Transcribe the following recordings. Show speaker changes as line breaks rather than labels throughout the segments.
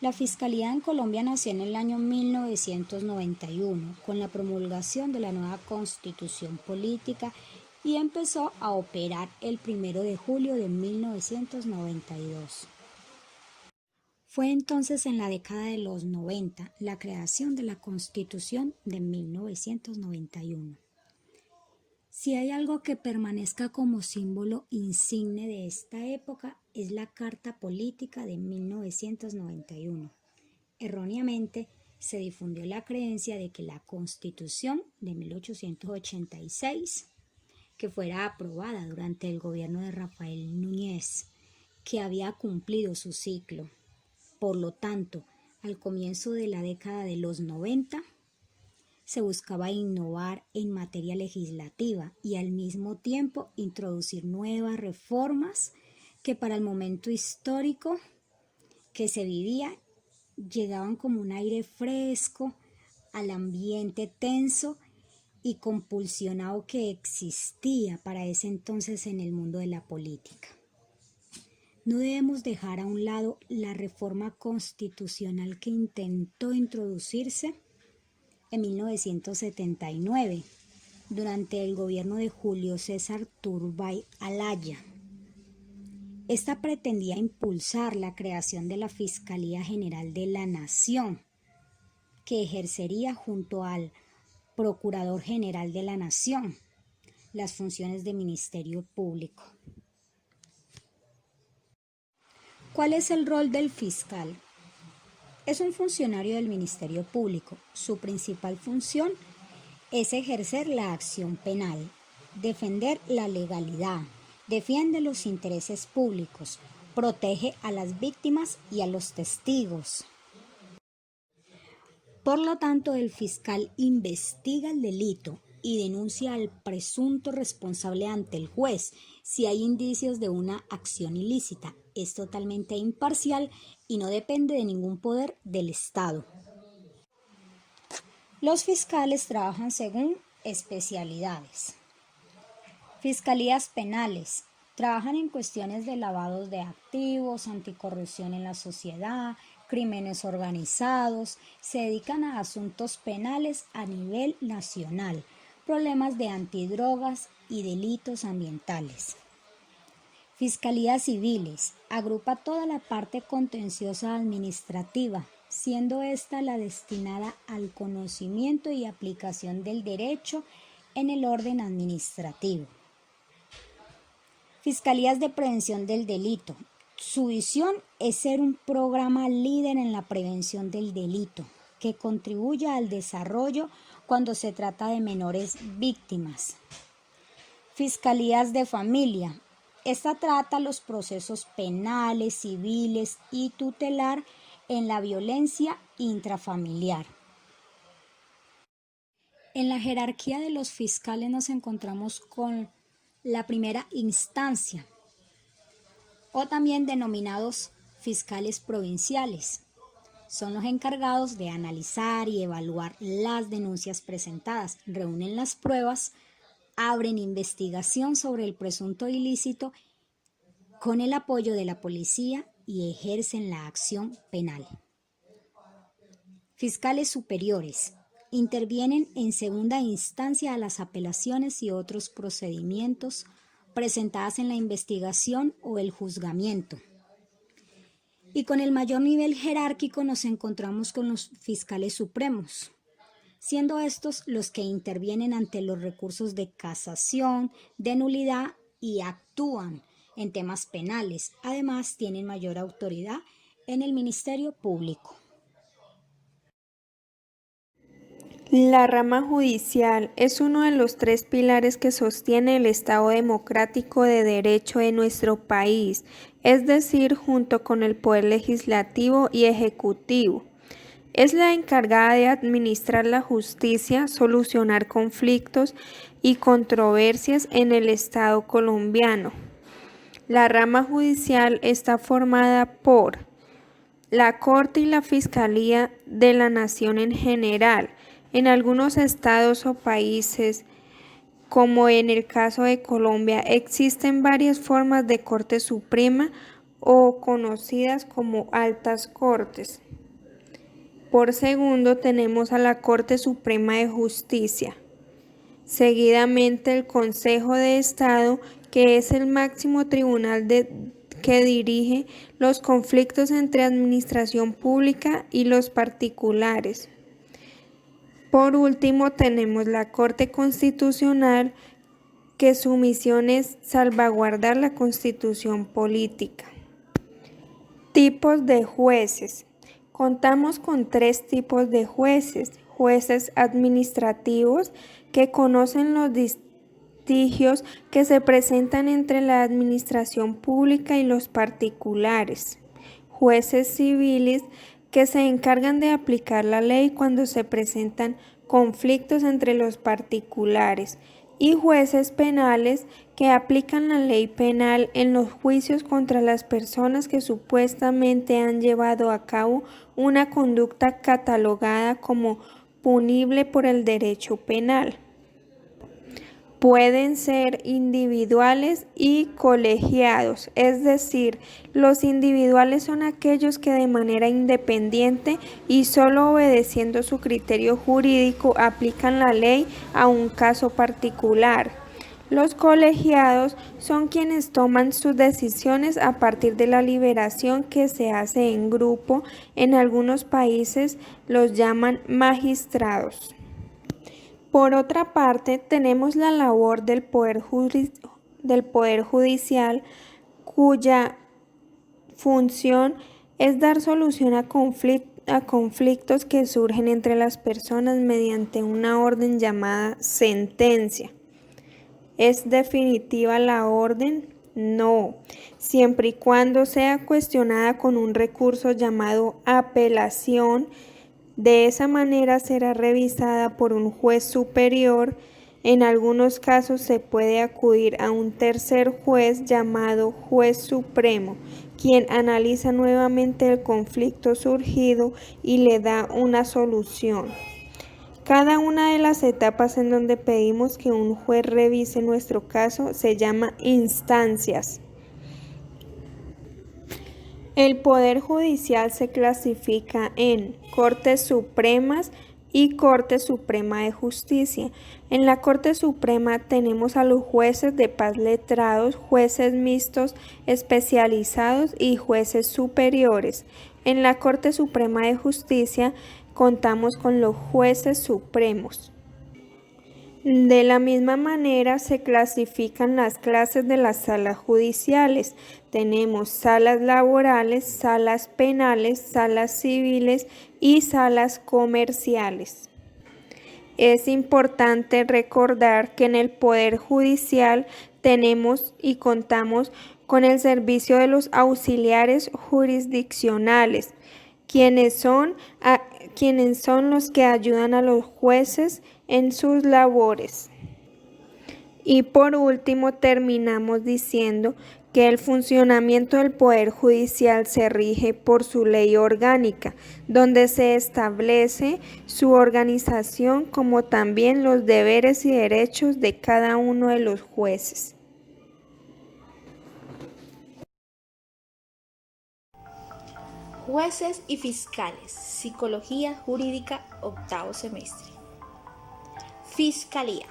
La Fiscalía en Colombia nació en el año 1991 con la promulgación de la nueva Constitución Política y empezó a operar el 1 de julio de 1992. Fue entonces en la década de los 90 la creación de la Constitución de 1991. Si hay algo que permanezca como símbolo insigne de esta época es la Carta Política de 1991. Erróneamente se difundió la creencia de que la Constitución de 1886, que fuera aprobada durante el gobierno de Rafael Núñez, que había cumplido su ciclo. Por lo tanto, al comienzo de la década de los 90, se buscaba innovar en materia legislativa y al mismo tiempo introducir nuevas reformas que para el momento histórico que se vivía llegaban como un aire fresco al ambiente tenso y compulsionado que existía para ese entonces en el mundo de la política. No debemos dejar a un lado la reforma constitucional que intentó introducirse en 1979 durante el gobierno de Julio César Turbay Alaya. Esta pretendía impulsar la creación de la Fiscalía General de la Nación, que ejercería junto al Procurador General de la Nación las funciones de Ministerio Público. ¿Cuál es el rol del fiscal? Es un funcionario del Ministerio Público. Su principal función es ejercer la acción penal, defender la legalidad, defiende los intereses públicos, protege a las víctimas y a los testigos. Por lo tanto, el fiscal investiga el delito y denuncia al presunto responsable ante el juez si hay indicios de una acción ilícita. Es totalmente imparcial y no depende de ningún poder del Estado. Los fiscales trabajan según especialidades. Fiscalías penales trabajan en cuestiones de lavado de activos, anticorrupción en la sociedad, crímenes organizados, se dedican a asuntos penales a nivel nacional, problemas de antidrogas y delitos ambientales. Fiscalías civiles agrupa toda la parte contenciosa administrativa, siendo esta la destinada al conocimiento y aplicación del derecho en el orden administrativo. Fiscalías de prevención del delito. Su visión es ser un programa líder en la prevención del delito, que contribuya al desarrollo cuando se trata de menores víctimas. Fiscalías de familia. Esta trata los procesos penales, civiles y tutelar en la violencia intrafamiliar. En la jerarquía de los fiscales nos encontramos con la primera instancia, o también denominados fiscales provinciales. Son los encargados de analizar y evaluar las denuncias presentadas, reúnen las pruebas, abren investigación sobre el presunto ilícito con el apoyo de la policía y ejercen la acción penal. Fiscales superiores intervienen en segunda instancia a las apelaciones y otros procedimientos presentadas en la investigación o el juzgamiento. Y con el mayor nivel jerárquico nos encontramos con los fiscales supremos, siendo estos los que intervienen ante los recursos de casación, de nulidad y actúan en temas penales. Además, tienen mayor autoridad en el Ministerio Público.
La rama judicial es uno de los 3 pilares que sostiene el Estado democrático de derecho en nuestro país, es decir, junto con el Poder Legislativo y Ejecutivo. Es la encargada de administrar la justicia, solucionar conflictos y controversias en el Estado colombiano. La rama judicial está formada por la Corte y la Fiscalía de la Nación en general. En algunos estados o países, como en el caso de Colombia, existen varias formas de Corte Suprema o conocidas como altas cortes. por segundo tenemos a la Corte Suprema de Justicia. Seguidamente el Consejo de Estado, que es el máximo tribunal que dirige los conflictos entre administración pública y los particulares. Por último, tenemos la Corte Constitucional, que su misión es salvaguardar la Constitución política. Tipos de jueces. Contamos con 3 tipos de jueces. Jueces administrativos, que conocen los litigios que se presentan entre la administración pública y los particulares. Jueces civiles, que se encargan de aplicar la ley cuando se presentan conflictos entre los particulares. Y jueces penales, que aplican la ley penal en los juicios contra las personas que supuestamente han llevado a cabo una conducta catalogada como punible por el derecho penal. Pueden ser individuales y colegiados, es decir, los individuales son aquellos que de manera independiente y solo obedeciendo su criterio jurídico aplican la ley a un caso particular. Los colegiados son quienes toman sus decisiones a partir de la deliberación que se hace en grupo. En algunos países los llaman magistrados. Por otra parte, tenemos la labor del Poder Judicial, cuya función es dar solución a conflictos que surgen entre las personas mediante una orden llamada sentencia. ¿Es definitiva la orden? No, siempre y cuando sea cuestionada con un recurso llamado apelación. De esa manera será revisada por un juez superior. En algunos casos se puede acudir a un tercer juez llamado juez supremo, quien analiza nuevamente el conflicto surgido y le da una solución. Cada una de las etapas en donde pedimos que un juez revise nuestro caso se llama instancias. El Poder Judicial se clasifica en Cortes Supremas y Corte Suprema de Justicia. En la Corte Suprema tenemos a los jueces de paz letrados, jueces mixtos especializados y jueces superiores. En la Corte Suprema de Justicia contamos con los jueces supremos. De la misma manera se clasifican las clases de las salas judiciales. Tenemos salas laborales, salas penales, salas civiles y salas comerciales. Es importante recordar que en el Poder Judicial tenemos y contamos con el servicio de los auxiliares jurisdiccionales, quienes son los que ayudan a los jueces en sus labores. Y por último terminamos diciendo que el funcionamiento del Poder Judicial se rige por su ley orgánica, donde se establece su organización como también los deberes y derechos de cada uno de los jueces.
Jueces y fiscales, Psicología Jurídica, 8º semestre. Fiscalía.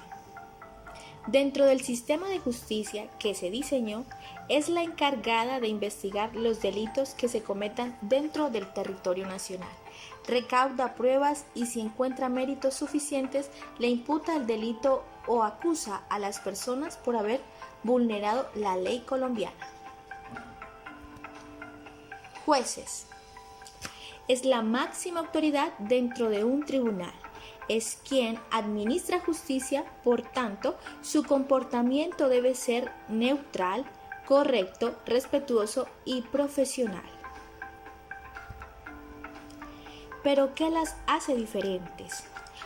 Dentro del sistema de justicia que se diseñó, es la encargada de investigar los delitos que se cometan dentro del territorio nacional. Recauda pruebas y si encuentra méritos suficientes, le imputa el delito o acusa a las personas por haber vulnerado la ley colombiana. Jueces. Es la máxima autoridad dentro de un tribunal. Es quien administra justicia, por tanto, su comportamiento debe ser neutral, correcto, respetuoso y profesional. ¿Pero qué las hace diferentes?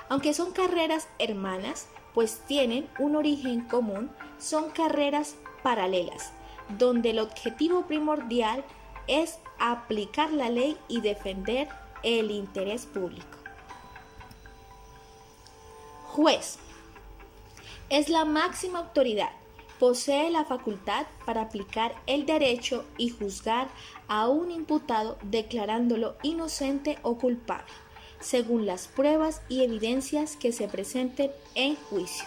Aunque son carreras hermanas, pues tienen un origen común, son carreras paralelas, donde el objetivo primordial es aplicar la ley y defender el interés público. Juez. Es la máxima autoridad. Posee la facultad para aplicar el derecho y juzgar a un imputado declarándolo inocente o culpable. según las pruebas y evidencias que se presenten en juicio.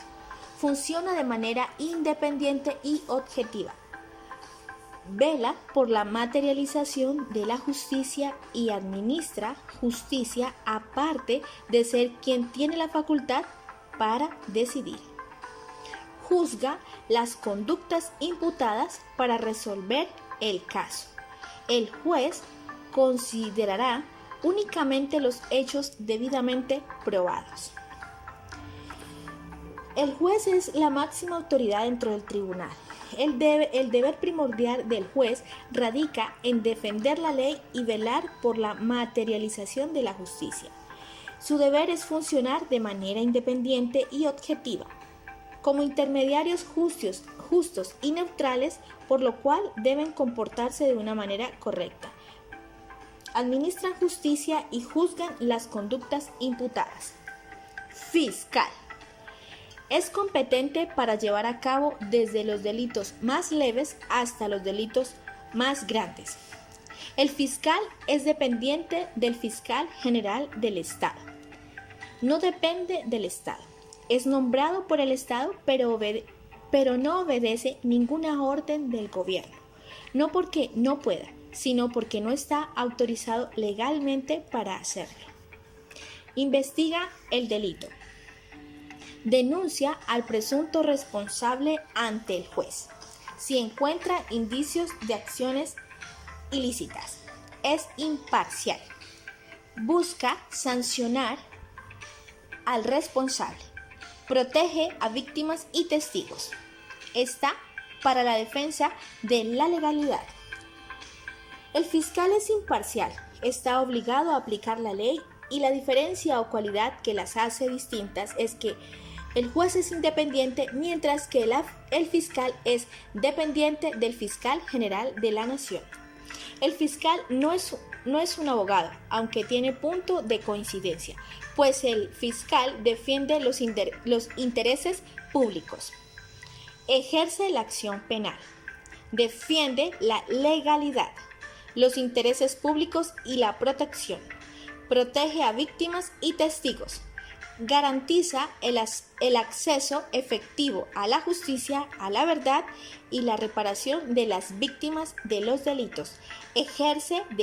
Funciona de manera independiente y objetiva. Vela por la materialización de la justicia y administra justicia aparte de ser quien tiene la facultad para decidir. Juzga las conductas imputadas para resolver el caso. El juez considerará únicamente los hechos debidamente probados. El juez es la máxima autoridad dentro del tribunal. El deber primordial del juez radica en defender la ley y velar por la materialización de la justicia. Su deber es funcionar de manera independiente y objetiva, como intermediarios justos y neutrales, por lo cual deben comportarse de una manera correcta. Administran justicia y juzgan las conductas imputadas. Fiscal. Es competente para llevar a cabo desde los delitos más leves hasta los delitos más grandes. El fiscal es dependiente del fiscal general del Estado. No depende del Estado. Es nombrado por el Estado, pero no obedece ninguna orden del gobierno. No porque no pueda, sino porque no está autorizado legalmente para hacerlo. Investiga el delito. Denuncia al presunto responsable ante el juez si encuentra indicios de acciones ilícitas. Es imparcial. Busca sancionar al responsable. Protege a víctimas y testigos. Está para la defensa de la legalidad. El fiscal es imparcial. Está obligado a aplicar la ley y la diferencia o cualidad que las hace distintas es que el juez es independiente, mientras que el fiscal es dependiente del fiscal general de la nación. El fiscal no es un abogado, aunque tiene punto de coincidencia, pues el fiscal defiende los intereses públicos. Ejerce la acción penal. Defiende la legalidad, los intereses públicos y la protección. Protege a víctimas y testigos. Garantiza el acceso efectivo a la justicia, a la verdad y la reparación de las víctimas de los delitos. Ejerce de